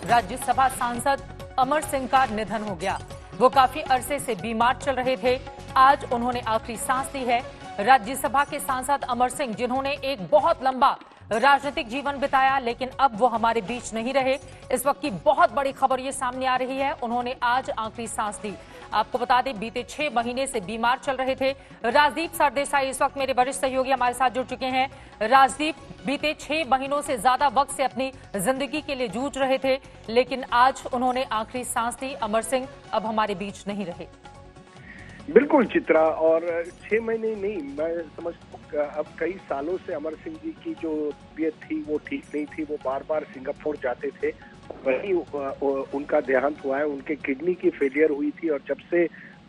राज्यसभा सांसद अमर सिंह का निधन हो गया। वो काफी अरसे से बीमार चल रहे थे। आज उन्होंने आखिरी सांस ली है। राज्यसभा के सांसद अमर सिंह, जिन्होंने एक बहुत लंबा राजनीतिक जीवन बिताया, लेकिन अब वो हमारे बीच नहीं रहे। इस वक्त की बहुत बड़ी खबर ये सामने आ रही है, उन्होंने आज आखिरी सांस ली। आपको बता दें, बीते 6 महीने से बीमार चल रहे थे। राजदीप सरदेसाई इस वक्त मेरे वरिष्ठ सहयोगी हमारे साथ जुड़ चुके हैं। राजदीप, बीते 6 महीनों से ज्यादा वक्त से अपनी जिंदगी के लिए जूझ रहे थे, लेकिन आज उन्होंने आखिरी सांस ली। अमर सिंह अब हमारे बीच नहीं रहे। बिल्कुल चित्रा, और 6 महीने नहीं, मैं समझता हूँ अब कई सालों से अमर सिंह जी की जो तबीयत थी वो ठीक नहीं थी। वो बार बार सिंगापुर जाते थे, वहीं उनका देहांत हुआ है। उनके किडनी की फेलियर हुई थी और जब से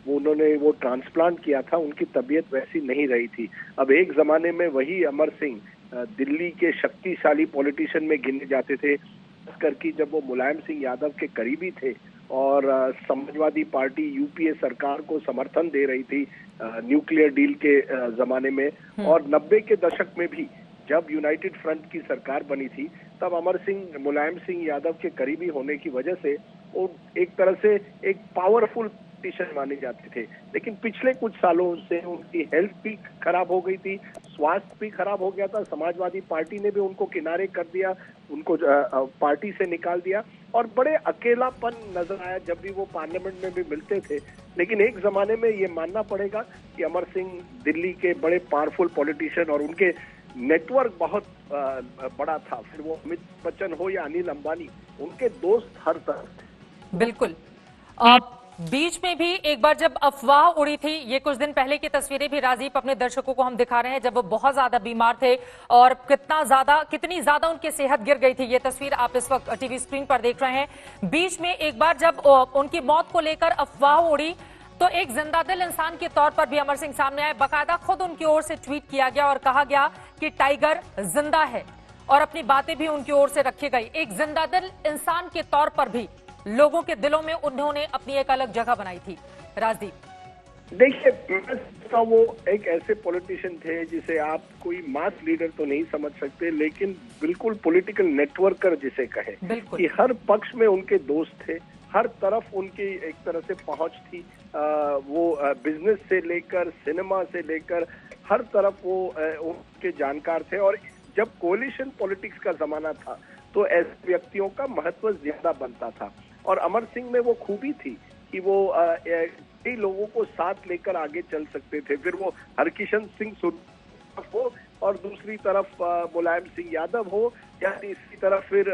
उन्होंने वो ट्रांसप्लांट किया था, उनकी तबीयत वैसी नहीं रही थी। अब एक जमाने में वही अमर सिंह दिल्ली के शक्तिशाली पॉलिटिशियन में गिने जाते थे, खासकर कि जब वो मुलायम सिंह यादव के करीबी थे और समाजवादी पार्टी यूपीए सरकार को समर्थन दे रही थी न्यूक्लियर डील के जमाने में। और 90 के दशक में भी जब यूनाइटेड फ्रंट की सरकार बनी थी, तब अमर सिंह मुलायम सिंह यादव के करीबी होने की वजह से वो एक तरह से एक पावरफुल पॉलिटिशियन माने जाते थे। लेकिन पिछले कुछ सालों से उनकी हेल्थ भी खराब हो गई थी, स्वास्थ्य भी खराब हो गया था। समाजवादी पार्टी ने भी उनको किनारे कर दिया, उनको पार्टी से निकाल दिया और बड़े अकेलापन नजर आया जब भी वो पार्लियामेंट में भी मिलते थे। लेकिन एक जमाने में ये मानना पड़ेगा कि अमर सिंह दिल्ली के बड़े पावरफुल पॉलिटिशियन और उनके नेटवर्क बहुत बड़ा था। फिर वो अमिताभ बच्चन हो या अनिल अंबानी, उनके दोस्त हर तरह। बिल्कुल। बीच में भी एक बार जब अफवाह उड़ी थी, ये कुछ दिन पहले की तस्वीरें भी राजीव अपने दर्शकों को हम दिखा रहे हैं, जब वो बहुत ज्यादा बीमार थे और कितनी ज्यादा उनकी सेहत गिर गई थी। ये तस्वीर आप इस वक्त टीवी स्क्रीन पर देख रहे हैं। बीच में एक बार जब उनकी मौत को लेकर अफवाह उड़ी, तो एक जिंदादिल इंसान के तौर पर भी अमर सिंह सामने आए। बाकायदा खुद उनकी ओर से ट्वीट किया गया और कहा गया कि टाइगर जिंदा है, और अपनी बातें भी उनकी ओर से रखी गई। एक जिंदादिल इंसान के तौर पर भी लोगों के दिलों में उन्होंने अपनी एक अलग जगह बनाई थी। राजदीप, देखिए, वो एक ऐसे पॉलिटिशियन थे जिसे आप कोई मास लीडर तो नहीं समझ सकते, लेकिन बिल्कुल पॉलिटिकल नेटवर्कर जिसे कहे, कि हर पक्ष में उनके दोस्त थे, हर तरफ उनकी एक तरह से पहुंच थी। वो बिजनेस से लेकर सिनेमा से लेकर हर तरफ वो उनके जानकार थे। और जब कोलिशन पॉलिटिक्स का जमाना था तो ऐसे व्यक्तियों का महत्व ज्यादा बनता था। और अमर सिंह में वो खूबी थी कि वो कई लोगों को साथ लेकर आगे चल सकते थे। फिर वो हरकिशन सिंह हो और दूसरी तरफ मुलायम सिंह यादव हो, या तीसरी तरफ फिर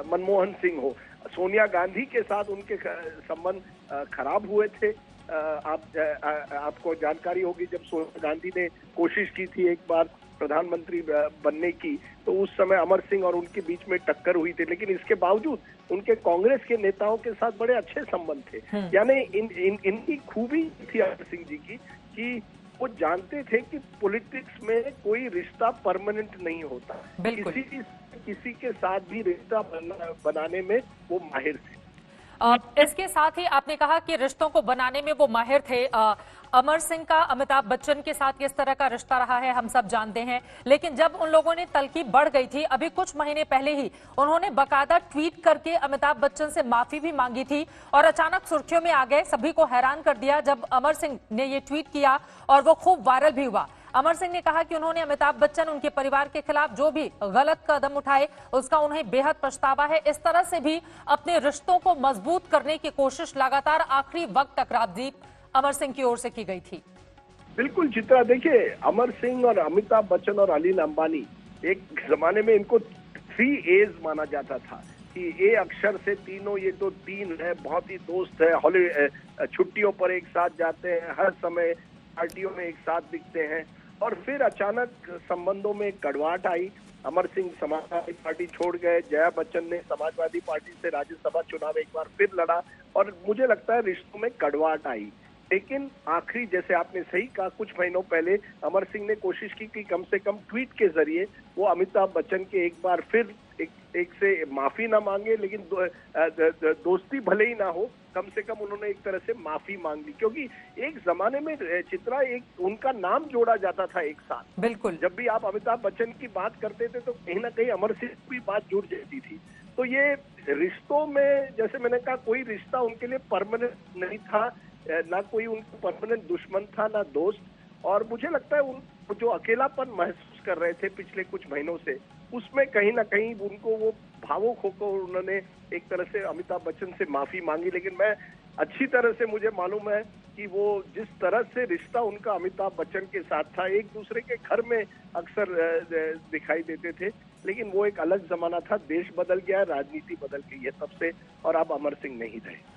मनमोहन सिंह हो। सोनिया गांधी के साथ उनके संबंध खराब हुए थे। आपको जानकारी होगी, जब सोनिया गांधी ने कोशिश की थी एक बार प्रधानमंत्री बनने की, तो उस समय अमर सिंह और उनके बीच में टक्कर हुई थी। लेकिन इसके बावजूद उनके कांग्रेस के नेताओं के साथ बड़े अच्छे संबंध थे। यानी इनकी खूबी थी अमर सिंह जी की कि वो जानते थे कि पॉलिटिक्स में कोई रिश्ता परमानेंट नहीं होता। किसी के साथ भी रिश्ता बनाने में वो माहिर थे। इसके साथ ही आपने कहा कि रिश्तों को बनाने में वो माहिर थे। अमर सिंह का अमिताभ बच्चन के साथ किस तरह का रिश्ता रहा है हम सब जानते हैं, लेकिन जब उन लोगों ने तलखी बढ़ गई थी, अभी कुछ महीने पहले ही उन्होंने बाकायदा ट्वीट करके अमिताभ बच्चन से माफी भी मांगी थी और अचानक सुर्खियों में आ गए। सभी को हैरान कर दिया जब अमर सिंह ने ये ट्वीट किया और वो खूब वायरल भी हुआ। अमर सिंह ने कहा कि उन्होंने अमिताभ बच्चन, उनके परिवार के खिलाफ जो भी गलत कदम उठाए उसका उन्हें बेहद पछतावा है। इस तरह से भी अपने रिश्तों को मजबूत करने की कोशिश लगातार आखिरी वक्त तक राजदीप अमर सिंह की ओर से की गई थी। बिल्कुल चित्रा, देखिए, अमर सिंह और अमिताभ बच्चन और अनिल अंबानी, एक जमाने में इनको 3 A's माना जाता था कि ए अक्षर से तीनों, ये तो 3 है, बहुत ही दोस्त है, छुट्टियों पर एक साथ जाते हैं, हर समय पार्टियों में एक साथ दिखते हैं। और फिर अचानक संबंधों में कड़वाहट आई। अमर सिंह समाजवादी पार्टी छोड़ गए, जया बच्चन ने समाजवादी पार्टी से राज्यसभा चुनाव एक बार फिर लड़ा और मुझे लगता है रिश्तों में कड़वाहट आई। लेकिन आखिरी, जैसे आपने सही कहा, कुछ महीनों पहले अमर सिंह ने कोशिश की कि कम से कम ट्वीट के जरिए वो अमिताभ बच्चन के एक बार फिर एक से माफी ना मांगे, लेकिन दोस्ती भले ही ना हो, कम से कम उन्होंने एक तरह से माफी मांग ली। क्योंकि एक जमाने में चित्रा, एक उनका नाम जोड़ा जाता था एक साथ। बिल्कुल। जब भी आप अमिताभ बच्चन की बात करते थे तो कहीं ना कहीं अमर सिंह की बात जुड़ जाती थी। तो ये रिश्तों में, जैसे मैंने कहा, कोई रिश्ता उनके लिए परमानेंट नहीं था, ना कोई उनका परमानेंट दुश्मन था, ना दोस्त। और मुझे लगता है उन जो अकेलापन महसूस कर रहे थे पिछले कुछ महीनों से, उसमें कहीं ना कहीं उनको वो भावुक होकर उन्होंने एक तरह से अमिताभ बच्चन से माफी मांगी। लेकिन मैं अच्छी तरह से, मुझे मालूम है कि वो जिस तरह से रिश्ता उनका अमिताभ बच्चन के साथ था, एक दूसरे के घर में अक्सर दिखाई देते थे। लेकिन वो एक अलग जमाना था, देश बदल गया, राजनीति बदल गई है तब से, और अब अमर सिंह नहीं रहे।